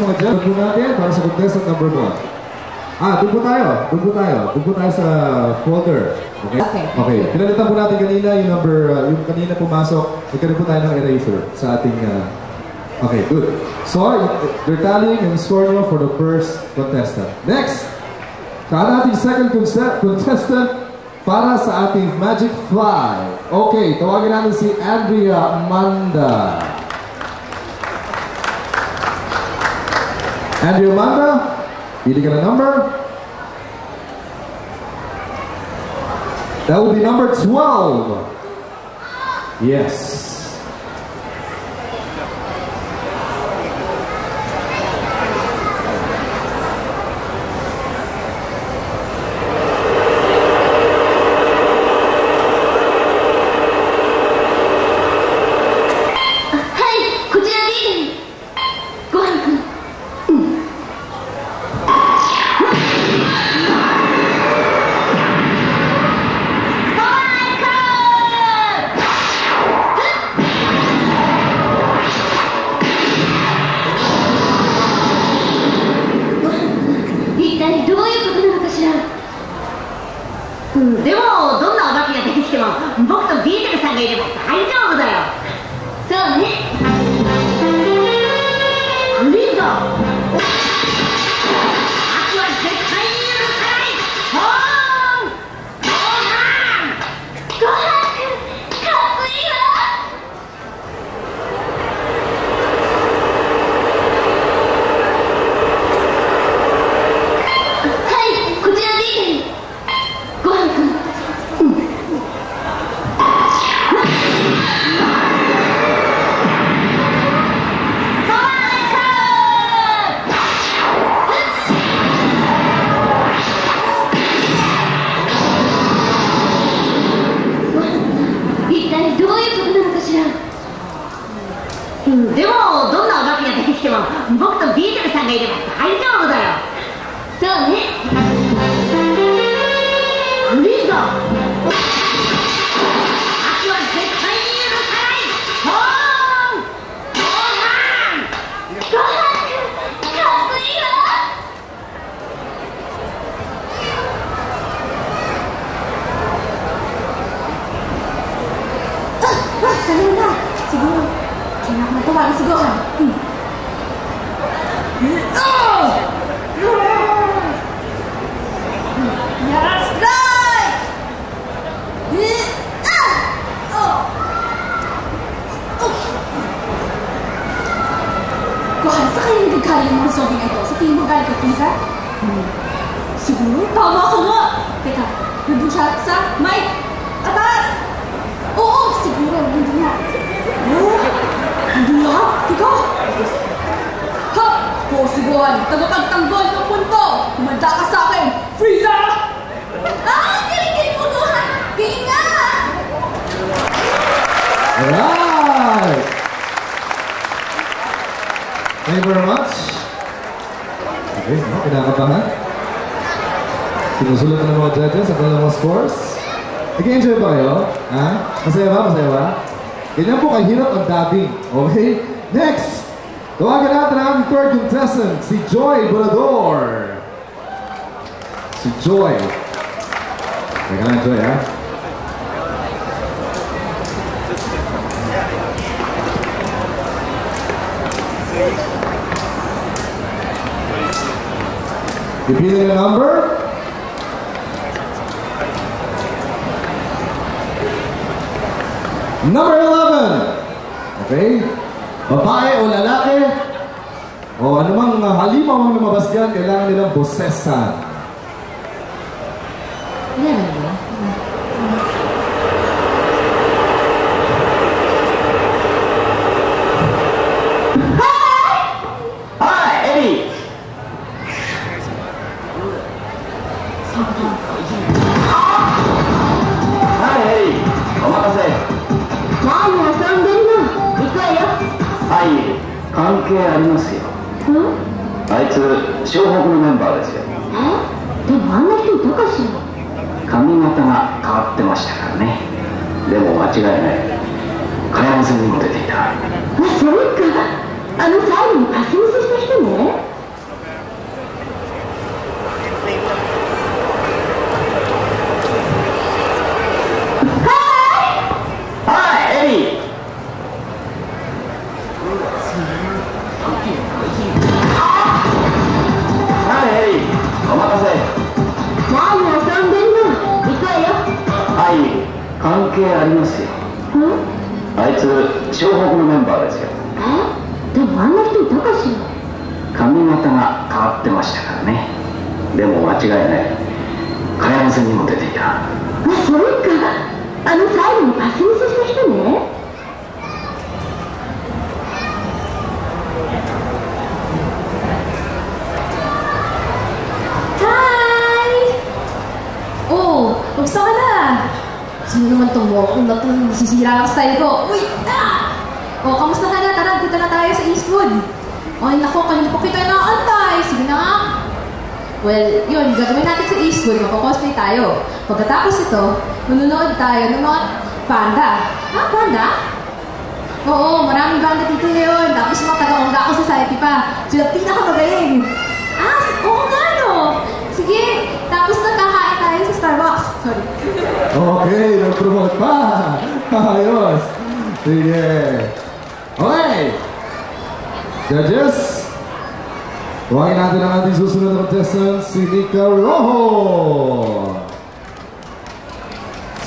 mga dyan. Doon po natin para sa contestant number 1. Doon po tayo. Doon po tayo sa folder. Okay? Okay. Pinalitan po natin kanina yung number, yung kanina pumasok. Nagkaroon po tayo ng eraser sa ating... okay, good. So, they're tallying yung score nyo for the first contestant. Next! Sa ating second contestant para sa ating Magic Fly. Okay, tawagin natin si Andrea Manda. Andrea Manda, pili ka na number. That will be number 12. Yes. Alright! Thank you very much. Okay, kinakabahan. Sinusulat na ng mga judges sa kanilang scores. Nag-enjoy ba kayo? Ha? Masaya ba? Masaya ba? Ganyan po kahirap ang dubbing. Okay? Next! Tawagan natin ang aming third contestant, si Joy Borador. Si Joy. Teka lang, Joy, ha? Repeating the number. Number 11. Okay? Babae o lalaki o anumang halimaw ang lumabas dyan, kailangan nilang bosesan. Yan ba?はい、関係ありますよ。あいつ、湘北のメンバーですよ。でもあんな人いたかしら。髪型が変わってましたからね。でも間違いない。茅山線にも出ていた。それか、最後にパスミスした人ね。ありますよ。あいつ湘北のメンバーですよ。でもあんな人いたかしら。髪型が変わってましたからね。でも間違いない。茅山線にも出ていた。そうか、最後にパスミスした人ね。Gusto ka na. Sino naman itong walk-on na itong sisira ang style ko? Uy! Kamusta ka na? Tara, dito na tayo sa Eastwood. Ay, naku, kanina pa kita inaantay. Sige na nga. Well, yun, gagawin natin sa Eastwood. Magkakosplay tayo. Pagkatapos ito, manunood tayo ng mga banda. Banda? Oo, maraming banda dito ngayon. Tapos mga taga-Ongako Society pa. Sila pinakamagaling. Oo nga no. Sige, tapos nakakain tayo sa Starbucks. Sorry. Okay, nag-promote pa. Ayos. Sige. Okay. Judges, huwagin natin ang ating susunod na contestant, si Nika Rojo.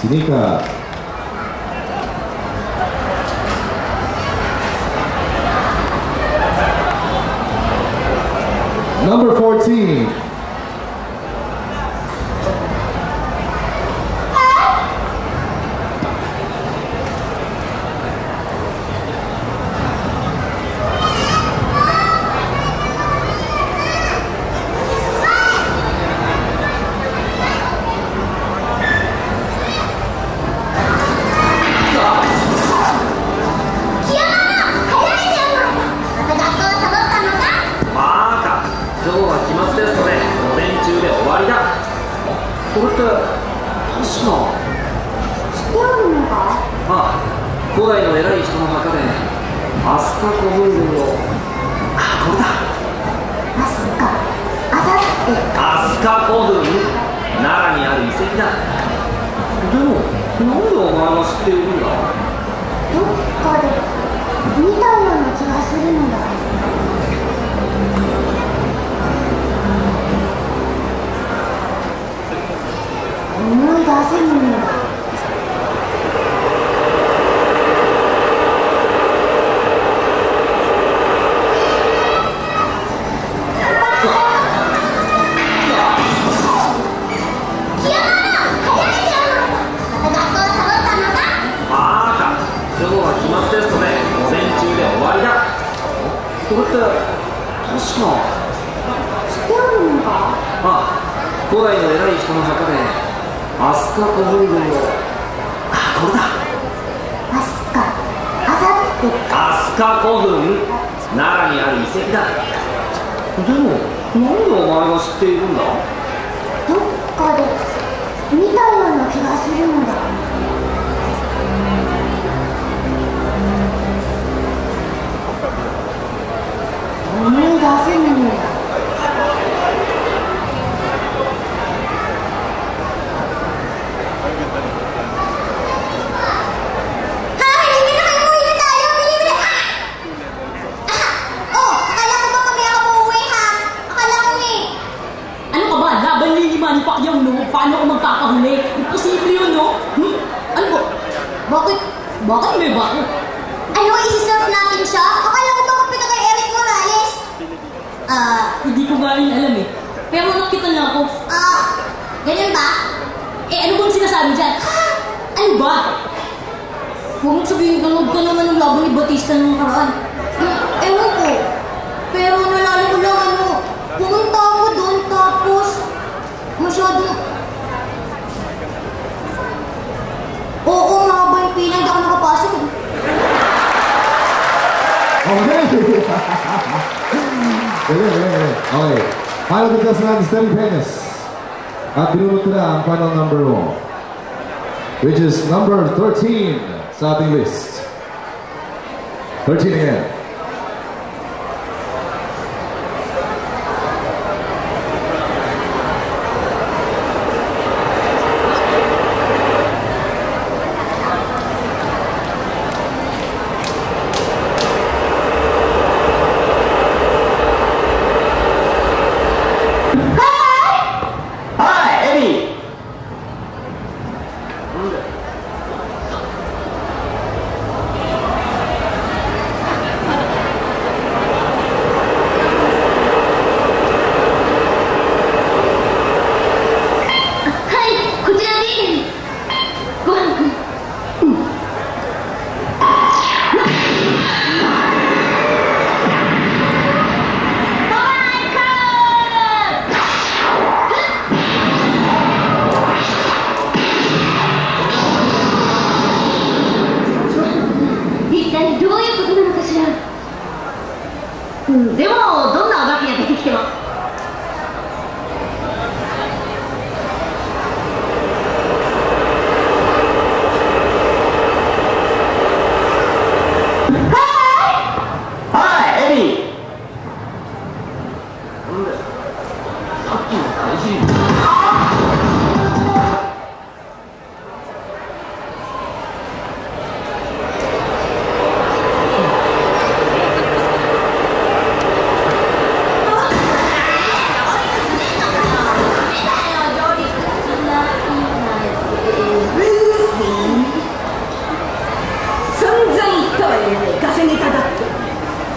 Si Nika. Number 14. Okay. Final contestant is Terry Penes. At binunod ko na ang final number mo, which is number 13 sa ating list. 13 again.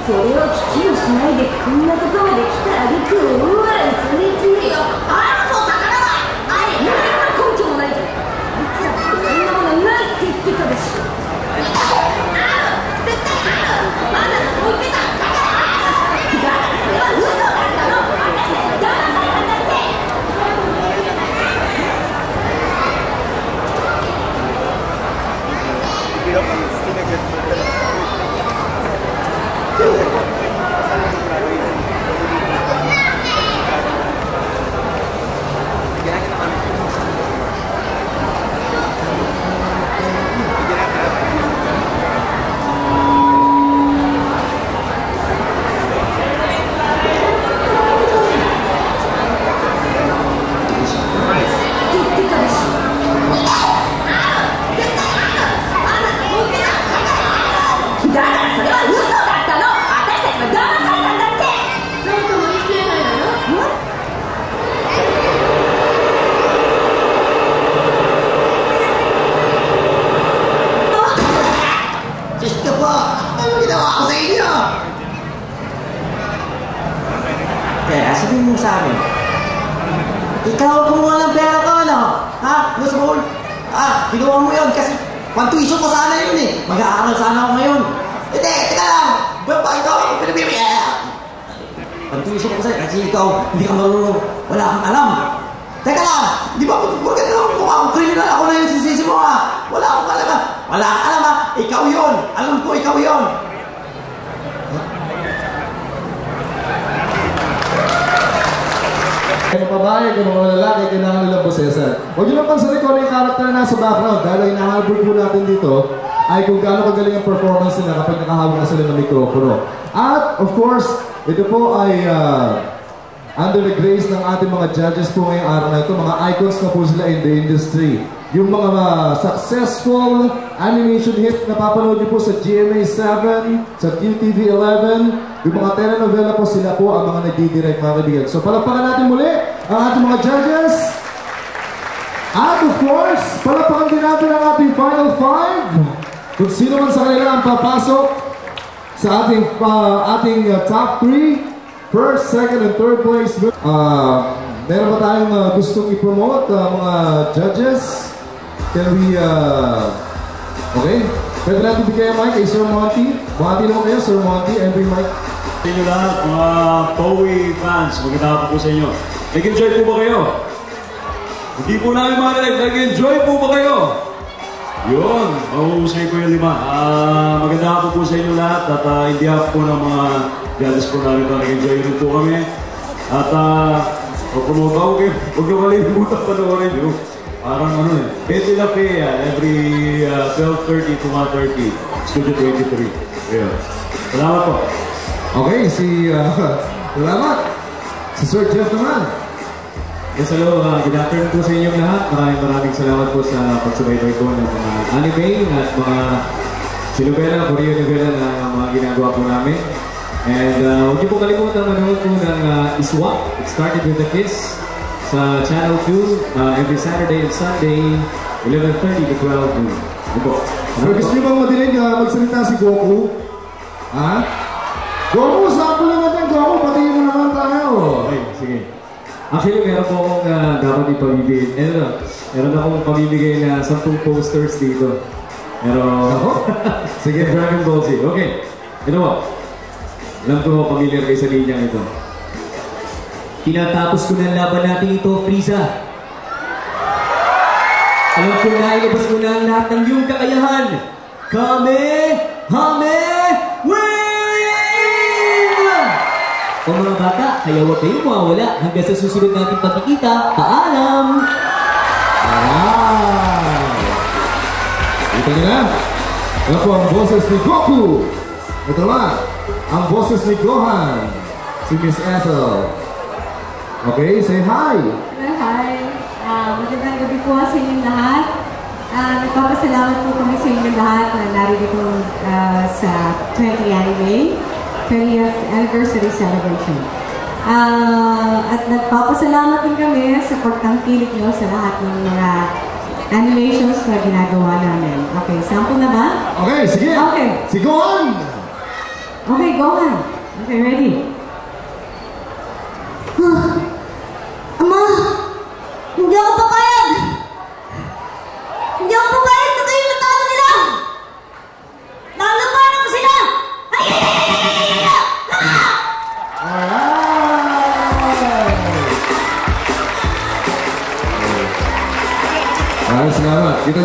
それを聞きもしないでこんなとこまで来たあげく大笑いされてるよ。あらそうだからはあれ何の根拠もないじゃん。いつだってそんなものないって言ってたでしょ。絶対ある。あんなの置いてた。だからそれは嘘だったの。私たち騙されたんだって。Kaya sabihin mo sa amin, ikaw kumuha ng pera ko, ano? Ha? Gusto mo? Kinuha mo yun kasi pang-tuition ko sana yun eh. Mag-aaral sana ako ngayon. Hindi, teka lang. Ikaw ako pinabibigyan. Pang-tuition ko sa'yo kasi ikaw hindi ka marunong. Wala kang alam. Teka lang. Di ba pagkakas lang kung ako criminal ako na yung sisisi mo ha? Wala akong alam ha? Wala kang alam ha? Ikaw yun. Alam ko ikaw yun. Kaya babae, kaya mga lalaki, kailangan nilang bosesan. Huwag nyo lang pansarin kung ano yung character na nasa background. Dahil ang hinahabol po natin dito ay kung gaano kagaling ang performance nila kapag nakahawak na sila ng mikropono. At of course, ito po ay under the grace ng ating mga judges po ngayong araw na ito. Mga icons na po sila in the industry. Yung mga successful animation hit na papanood nyo po sa GMA7, sa QTV11, yung mga telenovela po, sila po ang mga nagdidirect, mga kaibigan. So palakpakan natin muli ang ating mga judges. At of course, palakpakan din natin ang ating final five. Kung sino man sa kanila ang papasok sa ating top 3, first, second, and third place. Meron ba tayong gustong i-promote, mga judges? Can we, okay? Pwede natin bigay ang mic kay Sir Monty. Monty naman kayo, Sir Monty, and bring mic. Sa inyo lahat, mga Powie fans, magandang po sa inyo. Nag-enjoy po ba kayo? Hindi po namin marinig, nag-enjoy po ba kayo? Yun, mahusay ko yung 5. Magandang po sa inyo lahat at hindi po ng mga judges po namin na nag-enjoy rin po kami. At promote ako kayo, huwag nyo kalimutan panoorin nyo. Parang ano eh, Betty La Fea, every 12:30 to 1:30, Studio 23. Yeah. Salamat po. Okay, salamat. Si Sir Jeff naman. Yes, hello. Good afternoon po sa inyong lahat. Maraming salamat po sa pagsubaybay ko ng mga anime at mga sinovela, Korean novela na mga ginagawa po namin. And huwag niyo po kalimutan manood po ng Iswa. It started with a kiss sa Channel 2 every Saturday and Sunday, 11:30 to 12 noon. Pero gusto niyo bang madinig magsalita si Goku? Ha? Goku, sample na natin, Goku, patingin mo naman tayo. Okay, sige. Actually, meron po akong dapat ipamibigay. Meron akong pamibigay na 10 posters dito. Pero, sige, Dragon Ball Z. Okay, ito po. Alam ko, familiar kayo sa linyang ito. Tinatapos ko na laban natin ito, Frieza. Alam ko na, ilabas mo na ang lahat ng iyong kakayahan. Kamehameha! O mga bata, kaya huwag kayong mawawala hanggang sa susunod nating pagkikita. Paalam! Ito nyo na. Ito po ang boses ni Goku. Ito naman, ang boses ni Gohan. Si Miss Ethel. Okay, say hi. Hi. Magandang gabi po sa inyong lahat. Nagpapasalamat po kami sa inyong lahat na narito sa 20th Anime 20th Anniversary Celebration. At nagpapasalamat din kami sa pagtangkilik nyo sa lahat ng mga animations na ginagawa namin. Okay, sample na ba? Okay, sige. Okay. Si Gohan! Okay, go on. Okay, ready? Ama! Hindi ako papayag! Hindi ako papayag na kayo matalo nila! Lalabanan ko sila! Salamat. Kita